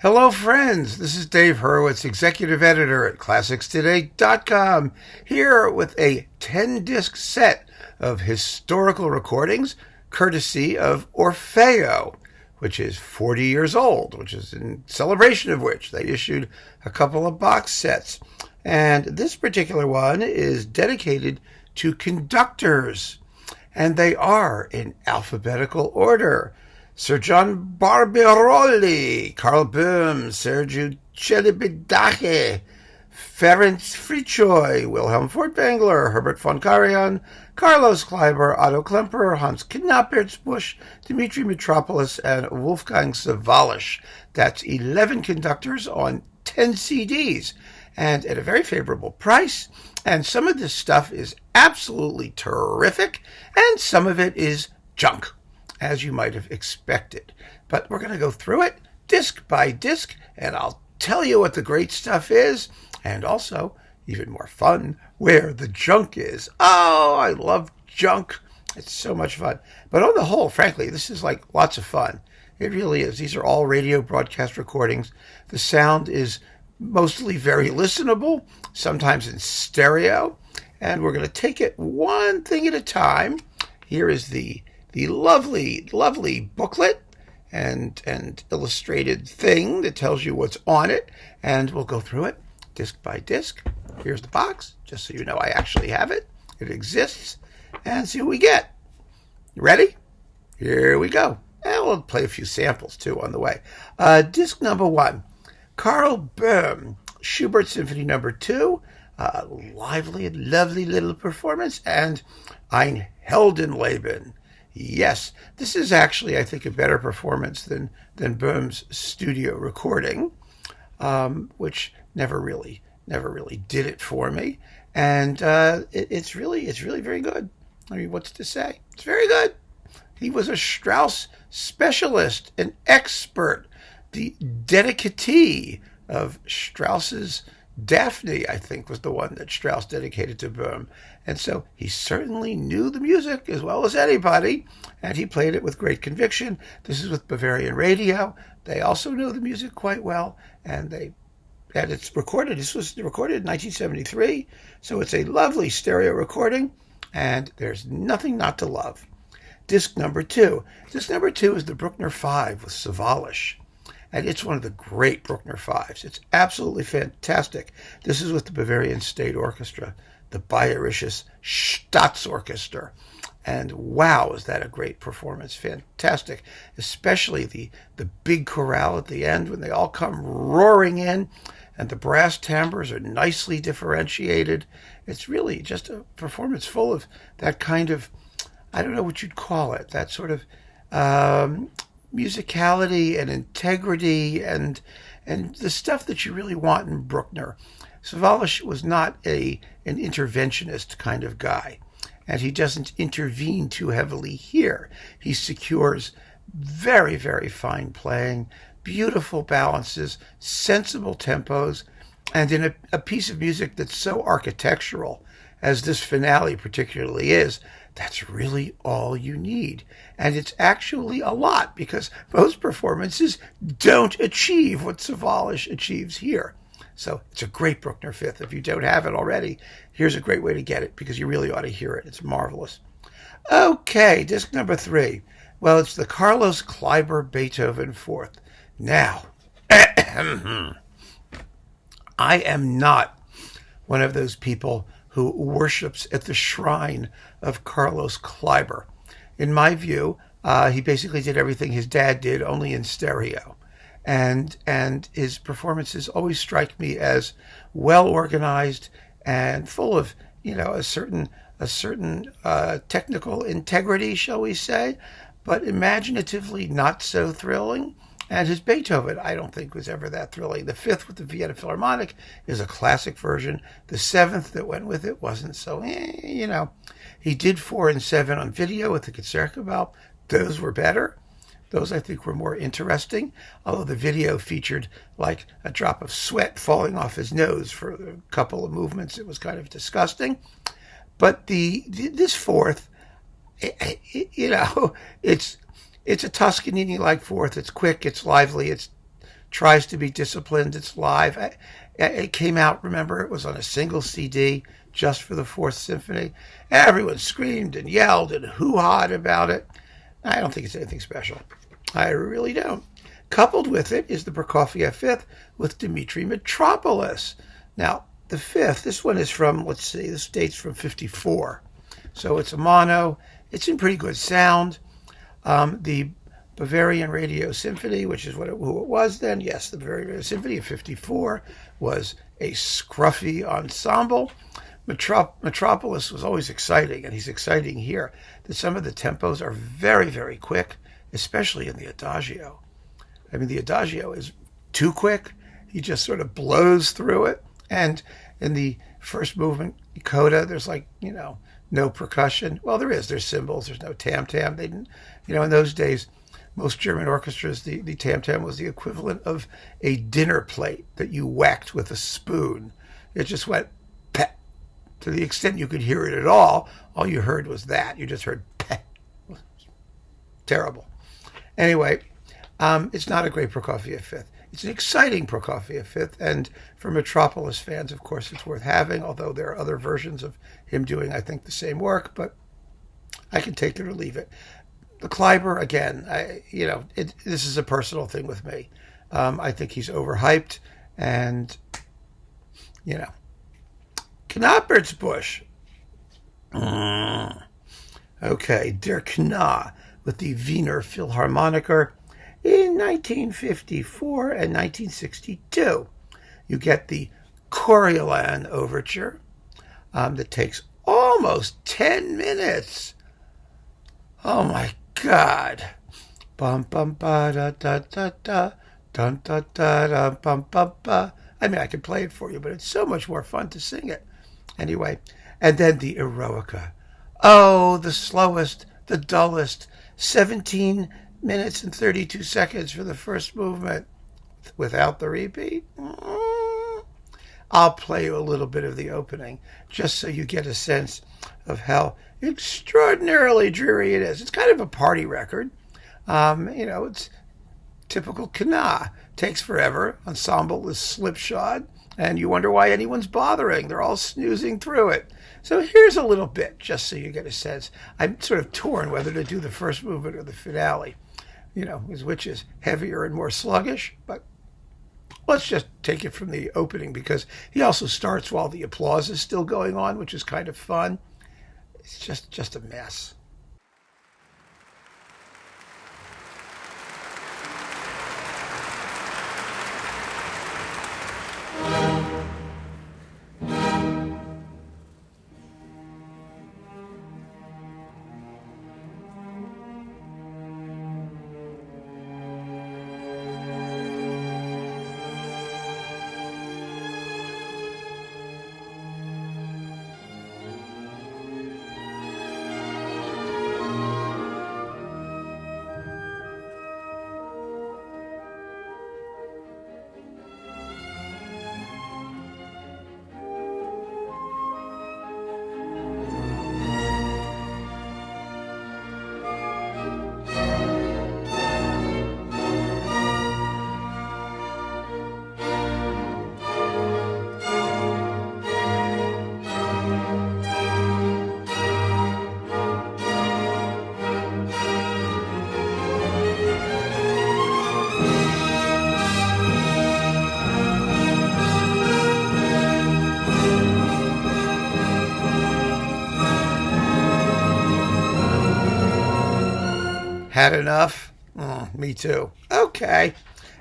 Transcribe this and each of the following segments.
Hello, friends. This is Dave Hurwitz, executive editor at ClassicsToday.com, here with a 10-disc set of historical recordings, courtesy of Orfeo, which is 40 years old, which is in celebration of which they issued a couple of box sets. And this particular one is dedicated to conductors, and they are in alphabetical order. Sir John Barbirolli, Karl Böhm, Sergiu Celibidache, Ferenc Fricsay, Wilhelm Furtwängler, Herbert von Karajan, Carlos Kleiber, Otto Klemperer, Hans Knappertsbusch, Dmitri Mitropoulos, and Wolfgang Sawallisch. That's 11 conductors on 10 CDs, and at a very favorable price. And some of this stuff is absolutely terrific, and some of it is junk, as you might have expected. But we're going to go through it disc by disc, and I'll tell you what the great stuff is, and also, even more fun, where the junk is. Oh, I love junk. It's so much fun. But on the whole, frankly, this is like lots of fun. It really is. These are all radio broadcast recordings. The sound is mostly very listenable, sometimes in stereo, and we're going to take it one thing at a time. Here is the lovely, lovely booklet and illustrated thing that tells you what's on it, and we'll go through it disc by disc. Here's the box, just so you know I actually have it. It exists, and see what we get. You ready? Here we go. And we'll play a few samples, too, on the way. Disc number 1, Karl Böhm, Schubert Symphony number 2, lively and lovely little performance, and Ein Heldenleben. Yes, this is actually, I think, a better performance than Böhm's studio recording, which never really did it for me. And it's really very good. I mean, what's to say? It's very good. He was a Strauss specialist, an expert, the dedicatee of Strauss's Daphne, I think, was the one that Strauss dedicated to Böhm. And so he certainly knew the music as well as anybody, and he played it with great conviction. This is with Bavarian Radio. They also know the music quite well, and it's recorded. This was recorded in 1973, so it's a lovely stereo recording, and there's nothing not to love. Disc number 2. Disc number 2 is the Bruckner 5 with Sawallisch. And it's one of the great Bruckner 5s. It's absolutely fantastic. This is with the Bavarian State Orchestra, the Bayerisches Staatsorchester. And wow, is that a great performance. Fantastic. Especially the big chorale at the end when they all come roaring in and the brass timbres are nicely differentiated. It's really just a performance full of that kind of, I don't know what you'd call it, that sort of musicality and integrity and the stuff that you really want in Bruckner. Sawallisch was not an interventionist kind of guy, and he doesn't intervene too heavily here. He secures very, very fine playing, beautiful balances, sensible tempos, and in a piece of music that's so architectural, as this finale particularly is, that's really all you need. And it's actually a lot, because most performances don't achieve what Sawallisch achieves here. So it's a great Bruckner 5th. If you don't have it already, here's a great way to get it, because you really ought to hear it. It's marvelous. Okay, disc number 3. Well, it's the Carlos Kleiber Beethoven 4th. Now, I am not one of those people who worships at the shrine of Carlos Kleiber. In my view, he basically did everything his dad did, only in stereo. And his performances always strike me as well organized and full of, a certain technical integrity, shall we say, but imaginatively not so thrilling. And his Beethoven, I don't think, was ever that thrilling. The 5th with the Vienna Philharmonic is a classic version. The 7th that went with it wasn't so, He did 4 and 7 on video with the Concertgebouw. Those were better. Those, I think, were more interesting, although the video featured like a drop of sweat falling off his nose for a couple of movements. It was kind of disgusting. But this 4th, it's a Toscanini-like 4th. It's quick, it's lively, it's tries to be disciplined. It's live. It came out, remember, it was on a single CD just for the Fourth Symphony. Everyone screamed and yelled and hoo-hawed about it. I don't think it's anything special. I really don't. Coupled with it is the Prokofiev Fifth with Dmitri Mitropoulos. Now, the Fifth, this one is from, let's see, this dates from 54. So it's a mono. It's in pretty good sound. The Bavarian Radio Symphony, which is who it was then, yes, the Bavarian Radio Symphony of 54 was a scruffy ensemble. Mitropoulos was always exciting, and he's exciting here, that some of the tempos are very, very quick, especially in the Adagio. I mean, the Adagio is too quick. He just sort of blows through it. And in the first movement, coda, there's no percussion. Well, there is. There's cymbals. There's no tam-tam. They didn't, in those days, most German orchestras, the tam-tam was the equivalent of a dinner plate that you whacked with a spoon. It just went pet. To the extent you could hear it at all you heard was that. You just heard pet. Terrible. Anyway, it's not a great Prokofiev Fifth. It's an exciting Prokofiev Fifth, and for Mitropoulos fans, of course, it's worth having, although there are other versions of him doing, I think, the same work, but I can take it or leave it. The Kleiber, again, this is a personal thing with me. I think he's overhyped, and, Knappertsbusch. Okay, Der Knä with the Wiener Philharmoniker in 1954 and 1962. You get the Coriolan Overture that takes almost 10 minutes. Oh my God. Bum bum ba da da da da dun da da da bum bum ba. I mean, I could play it for you, but it's so much more fun to sing it. Anyway, and then the Eroica. Oh, the slowest, the dullest, 17 minutes and 32 seconds for the first movement without the repeat. I'll play you a little bit of the opening just so you get a sense of how extraordinarily dreary it is. It's kind of a party record. It's typical Knä. Takes forever. Ensemble is slipshod, and you wonder why anyone's bothering. They're all snoozing through it. So here's a little bit, just so you get a sense. I'm sort of torn whether to do the first movement or the finale, which is heavier and more sluggish, but let's just take it from the opening, because he also starts while the applause is still going on, which is kind of fun. It's just a mess. Had enough? Me too. Okay,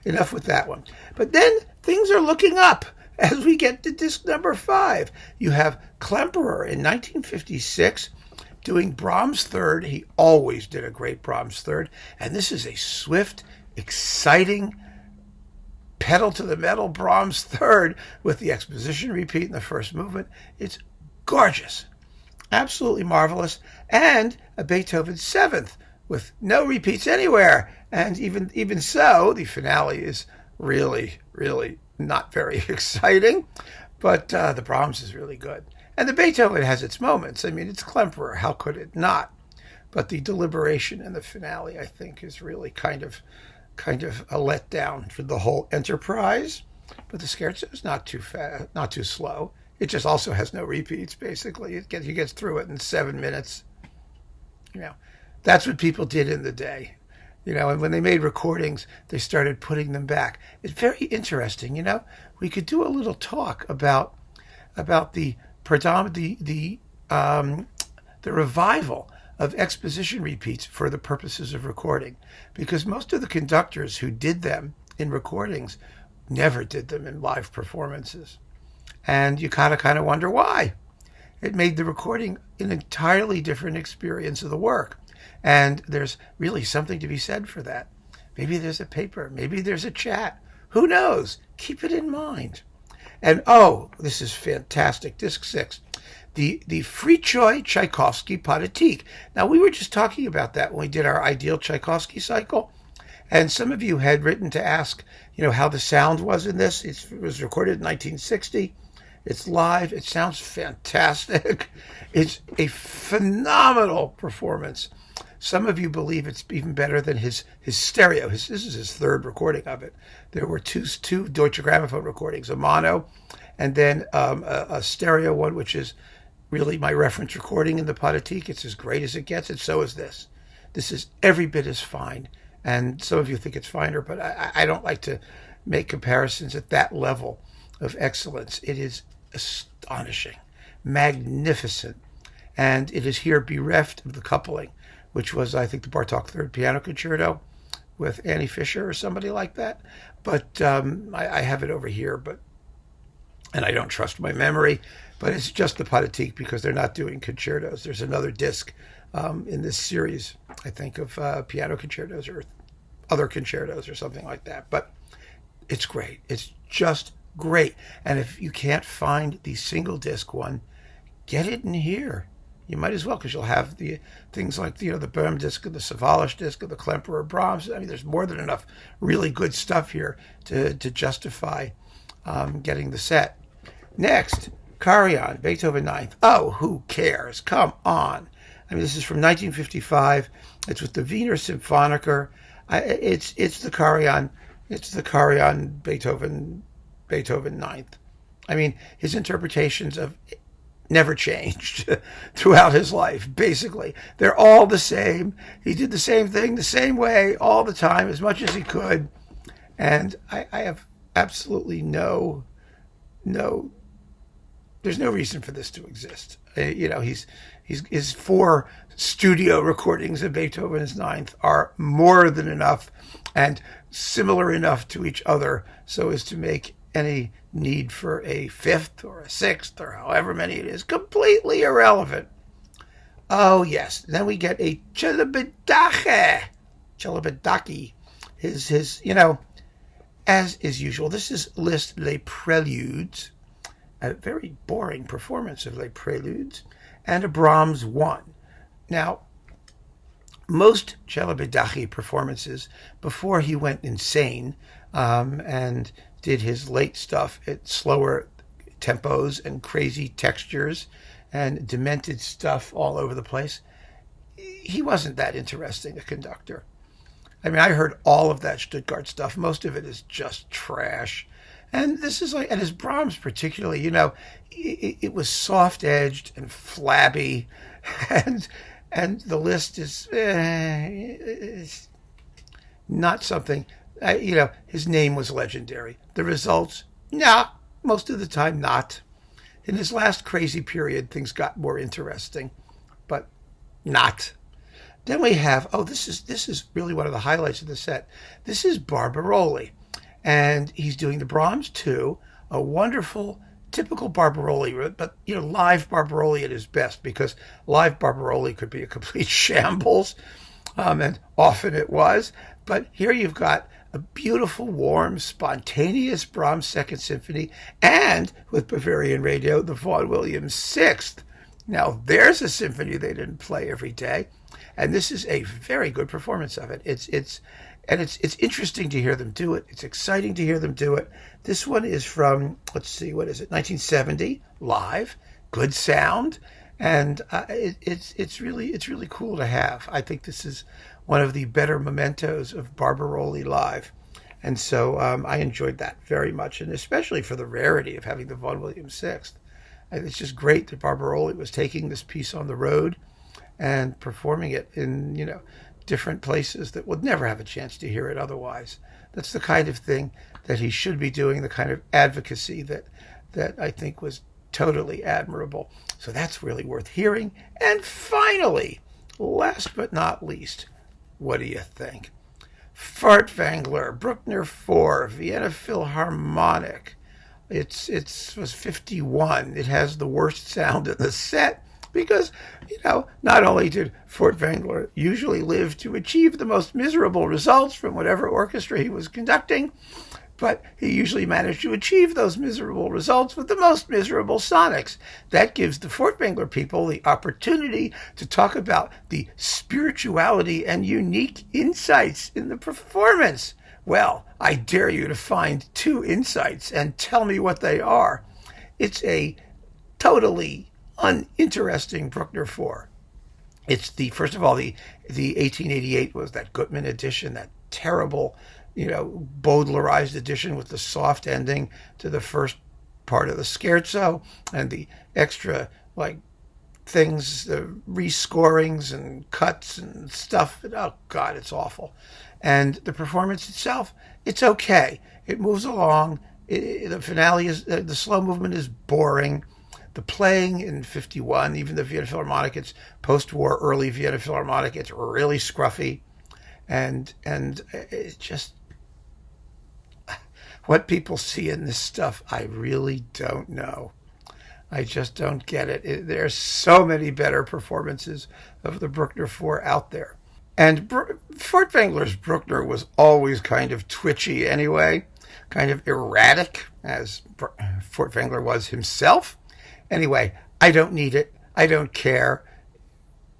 enough with that one. But then things are looking up as we get to disc number 5. You have Klemperer in 1956 doing Brahms Third. He always did a great Brahms Third. And this is a swift, exciting, pedal-to-the-metal Brahms Third with the exposition repeat in the first movement. It's gorgeous. Absolutely marvelous. And a Beethoven 7th with no repeats anywhere. And even so, the finale is really, really not very exciting. But the Brahms is really good. And the Beethoven has its moments. I mean, it's Klemperer. How could it not? But the deliberation in the finale, I think, is really kind of kind of a letdown for the whole enterprise. But the scherzo is not too fast, not too slow. It just also has no repeats, basically. He gets through it in 7 minutes. That's what people did in the day. And when they made recordings, they started putting them back. It's very interesting. We could do a little talk about the revival of exposition repeats for the purposes of recording, because most of the conductors who did them in recordings never did them in live performances, and you kind of wonder why. It made the recording an entirely different experience of the work. And there's really something to be said for that. Maybe there's a paper. Maybe there's a chat. Who knows? Keep it in mind. And this is fantastic. Disc 6. The Fricsay Tchaikovsky Patatique. Now, we were just talking about that when we did our ideal Tchaikovsky cycle. And some of you had written to ask, how the sound was in this. It was recorded in 1960. It's live. It sounds fantastic. It's a phenomenal performance. Some of you believe it's even better than his stereo. This is his third recording of it. There were two Deutsche Grammophon recordings, a mono, and then a stereo one, which is really my reference recording in the Patatique. It's as great as it gets, and so is this. This is every bit as fine, and some of you think it's finer, but I don't like to make comparisons at that level of excellence. It is astonishing, magnificent, and it is here bereft of the coupling, which was, I think, the Bartók Third Piano Concerto with Annie Fisher or somebody like that. But I have it over here, and I don't trust my memory, but it's just the Patatique because they're not doing concertos. There's another disc in this series, I think, of piano concertos or other concertos or something like that. But it's great. It's just great. And if you can't find the single disc one, get it in here. You might as well, because you'll have the things like the Böhm disc and the Sawallisch disc and the Klemperer Brahms. I mean, there's more than enough really good stuff here to justify getting the set. Next, Karajan, Beethoven Ninth. Oh, who cares? Come on. I mean, this is from 1955. It's with the Wiener Symphoniker. It's the Karajan. It's the Karajan Beethoven Ninth. I mean, his interpretations of never changed throughout his life, basically. They're all the same. He did the same thing the same way all the time, as much as he could. And I have absolutely no, there's no reason for this to exist. His 4 studio recordings of Beethoven's Ninth are more than enough and similar enough to each other so as to make any need for a 5th or a 6th or however many it is completely irrelevant. Oh yes, then we get a Celibidache, his as is usual. This is Liszt Les Préludes, a very boring performance of Les Préludes, and a Brahms 1. Now, most Celibidache performances, before he went insane and did his late stuff at slower tempos and crazy textures and demented stuff all over the place, he wasn't that interesting a conductor. I mean, I heard all of that Stuttgart stuff. Most of it is just trash. And this is and his Brahms particularly, it was soft-edged and flabby, and the list is not something. His name was legendary. The results, most of the time not. In his last crazy period, things got more interesting, but not. Then we have, this is really one of the highlights of the set. This is Barbirolli, and he's doing the Brahms 2, a wonderful, typical Barbirolli, but live Barbirolli at his best, because live Barbirolli could be a complete shambles, and often it was. But here you've got a beautiful, warm, spontaneous Brahms Second Symphony, and with Bavarian Radio, the Vaughan Williams Sixth. Now there's a symphony they didn't play every day, and this is a very good performance of it. It's interesting to hear them do it. It's exciting to hear them do it. This one is from, let's see, what is it? 1970, live, good sound, and it's really cool to have. I think this is one of the better mementos of Barbirolli live. And so I enjoyed that very much, and especially for the rarity of having the Vaughan Williams Sixth. It's just great that Barbirolli was taking this piece on the road and performing it in, different places that would never have a chance to hear it otherwise. That's the kind of thing that he should be doing, the kind of advocacy that I think was totally admirable. So that's really worth hearing. And finally, last but not least, what do you think? Furtwängler, Bruckner 4, Vienna Philharmonic. It was 51. It has the worst sound in the set because, not only did Furtwängler usually live to achieve the most miserable results from whatever orchestra he was conducting, but he usually managed to achieve those miserable results with the most miserable sonics. That gives the Furtwängler people the opportunity to talk about the spirituality and unique insights in the performance. Well, I dare you to find 2 insights and tell me what they are. It's a totally uninteresting Bruckner 4. It's first of all, the 1888 was that Gutmann edition, that terrible, Baudelarized edition with the soft ending to the first part of the scherzo and the extra, things, the rescorings and cuts and stuff. Oh, God, it's awful. And the performance itself, it's okay. It moves along. The finale is, the slow movement is boring. The playing in 51, even the Vienna Philharmonic, it's post-war, early Vienna Philharmonic, it's really scruffy. And it's just, what people see in this stuff, I really don't know. I just don't get it. There's so many better performances of the Bruckner 4 out there. And Furtwängler's Bruckner was always kind of twitchy anyway, kind of erratic, as Furtwängler was himself. Anyway, I don't need it. I don't care.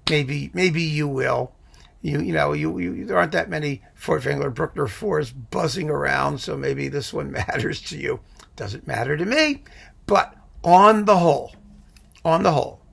Maybe you will. There aren't that many Furtwängler Bruckner 4s buzzing around, so maybe this one matters to you. Doesn't matter to me. But on the whole,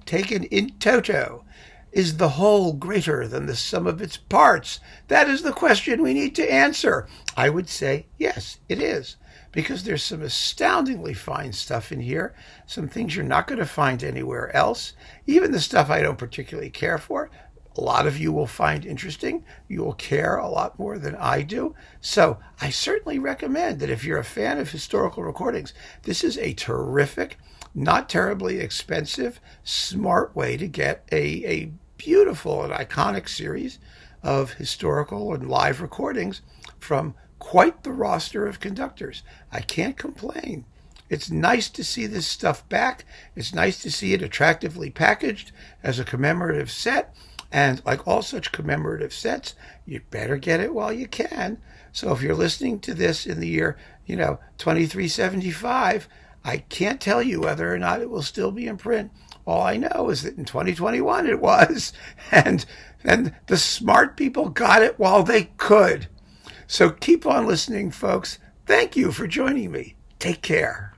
taken in toto, is the whole greater than the sum of its parts? That is the question we need to answer. I would say yes, it is, because there's some astoundingly fine stuff in here, some things you're not going to find anywhere else, even the stuff I don't particularly care for. A lot of you will find interesting. You will care a lot more than I do. So I certainly recommend that if you're a fan of historical recordings, this is a terrific, not terribly expensive, smart way to get a beautiful and iconic series of historical and live recordings from quite the roster of conductors. I can't complain. It's nice to see this stuff back. It's nice to see it attractively packaged as a commemorative set. And like all such commemorative sets, you better get it while you can. So if you're listening to this in the year, 2375, I can't tell you whether or not it will still be in print. All I know is that in 2021 it was. And the smart people got it while they could. So keep on listening, folks. Thank you for joining me. Take care.